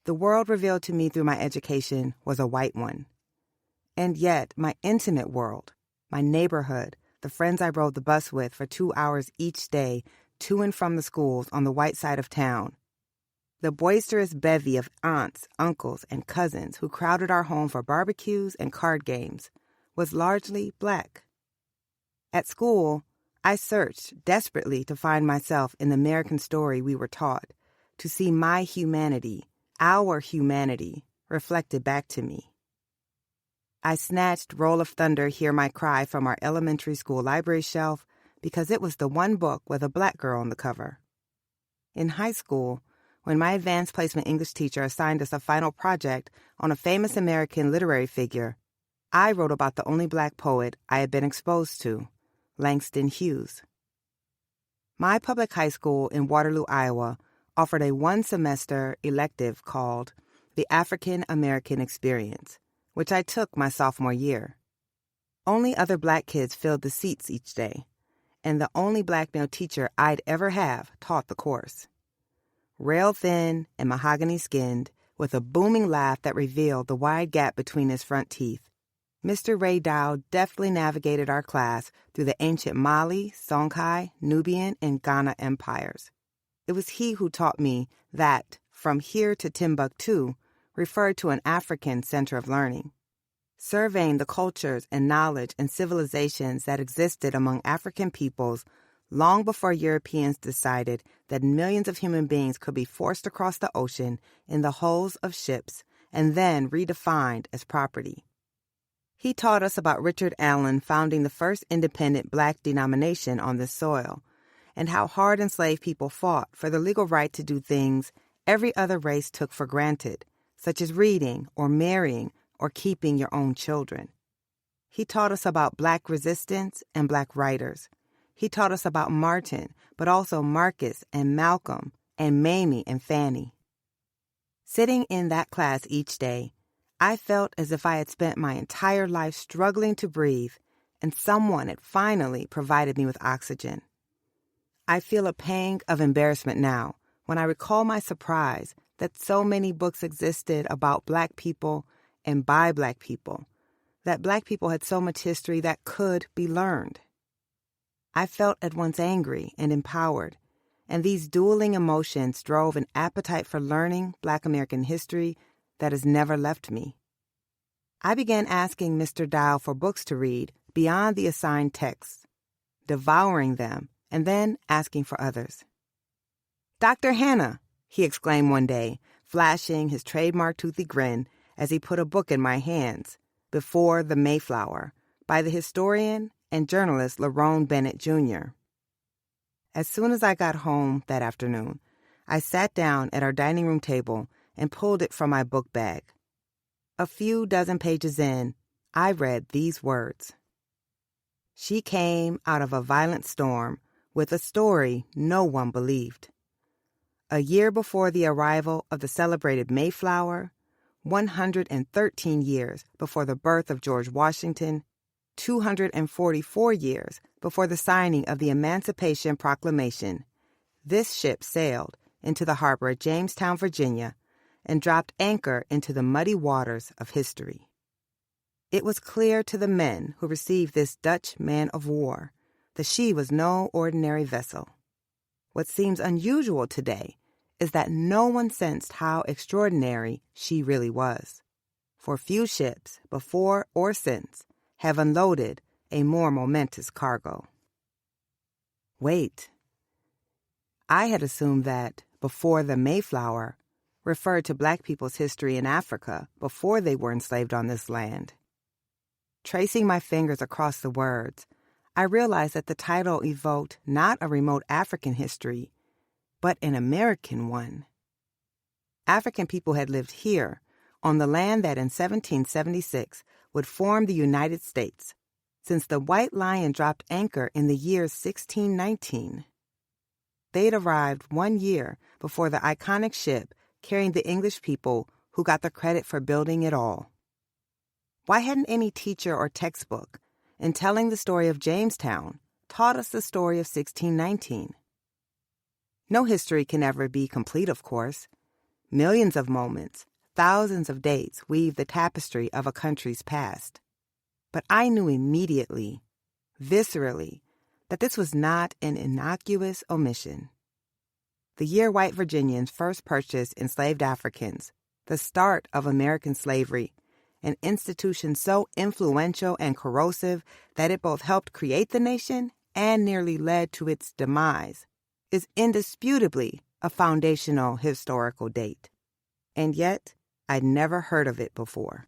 The world revealed to me through my education was a white one. And yet, my intimate world, my neighborhood, the friends I rode the bus with for 2 hours each day to and from the schools on the white side of town, the boisterous bevy of aunts, uncles, and cousins who crowded our home for barbecues and card games, was largely black. At school, I searched desperately to find myself in the American story we were taught, to see my humanity, our humanity, reflected back to me. I snatched Roll of Thunder, Hear My Cry from our elementary school library shelf because it was the one book with a black girl on the cover. In high school, when my advanced placement English teacher assigned us a final project on a famous American literary figure, I wrote about the only black poet I had been exposed to, Langston Hughes. My public high school in Waterloo, Iowa, offered a one-semester elective called The African American Experience, which I took my sophomore year. Only other black kids filled the seats each day, and the only black male teacher I'd ever have taught the course. Rail-thin and mahogany-skinned, with a booming laugh that revealed the wide gap between his front teeth, Mr. Ray Dow deftly navigated our class through the ancient Mali, Songhai, Nubian, and Ghana empires. It was he who taught me that, from here to Timbuktu, referred to an African center of learning. Surveying the cultures and knowledge and civilizations that existed among African peoples long before Europeans decided that millions of human beings could be forced across the ocean in the hulls of ships and then redefined as property. He taught us about Richard Allen founding the first independent black denomination on this soil, and how hard enslaved people fought for the legal right to do things every other race took for granted, such as reading or marrying or keeping your own children. He taught us about black resistance and black writers. He taught us about Martin, but also Marcus and Malcolm and Mamie and Fanny. Sitting in that class each day, I felt as if I had spent my entire life struggling to breathe, and someone had finally provided me with oxygen. I feel a pang of embarrassment now when I recall my surprise that so many books existed about black people and by black people, that black people had so much history that could be learned. I felt at once angry and empowered, and these dueling emotions drove an appetite for learning Black American history that has never left me. I began asking Mr. Dow for books to read beyond the assigned texts, devouring them, and then asking for others. "Dr. Hannah," he exclaimed one day, flashing his trademark toothy grin as he put a book in my hands, Before the Mayflower, by the historian and journalist Lerone Bennett, Jr. As soon as I got home that afternoon, I sat down at our dining room table and pulled it from my book bag. A few dozen pages in, I read these words. She came out of a violent storm with a story no one believed. A year before the arrival of the celebrated Mayflower, 113 years before the birth of George Washington, 244 years before the signing of the Emancipation Proclamation, this ship sailed into the harbor at Jamestown, Virginia, and dropped anchor into the muddy waters of history. It was clear to the men who received this Dutch man of war that she was no ordinary vessel. What seems unusual today is that no one sensed how extraordinary she really was, for few ships, before or since, have unloaded a more momentous cargo. Wait. I had assumed that Before the Mayflower referred to black people's history in Africa before they were enslaved on this land. Tracing my fingers across the words, I realized that the title evoked not a remote African history, but an American one. African people had lived here, on the land that in 1776 would form the United States, since the White Lion dropped anchor in the year 1619. They'd arrived 1 year before the iconic ship carrying the English people who got the credit for building it all. Why hadn't any teacher or textbook, in telling the story of Jamestown, taught us the story of 1619? No history can ever be complete, of course. Millions of moments, thousands of dates weave the tapestry of a country's past. But I knew immediately, viscerally, that this was not an innocuous omission. The year white Virginians first purchased enslaved Africans, the start of American slavery, an institution so influential and corrosive that it both helped create the nation and nearly led to its demise, is indisputably a foundational historical date. And yet, I'd never heard of it before.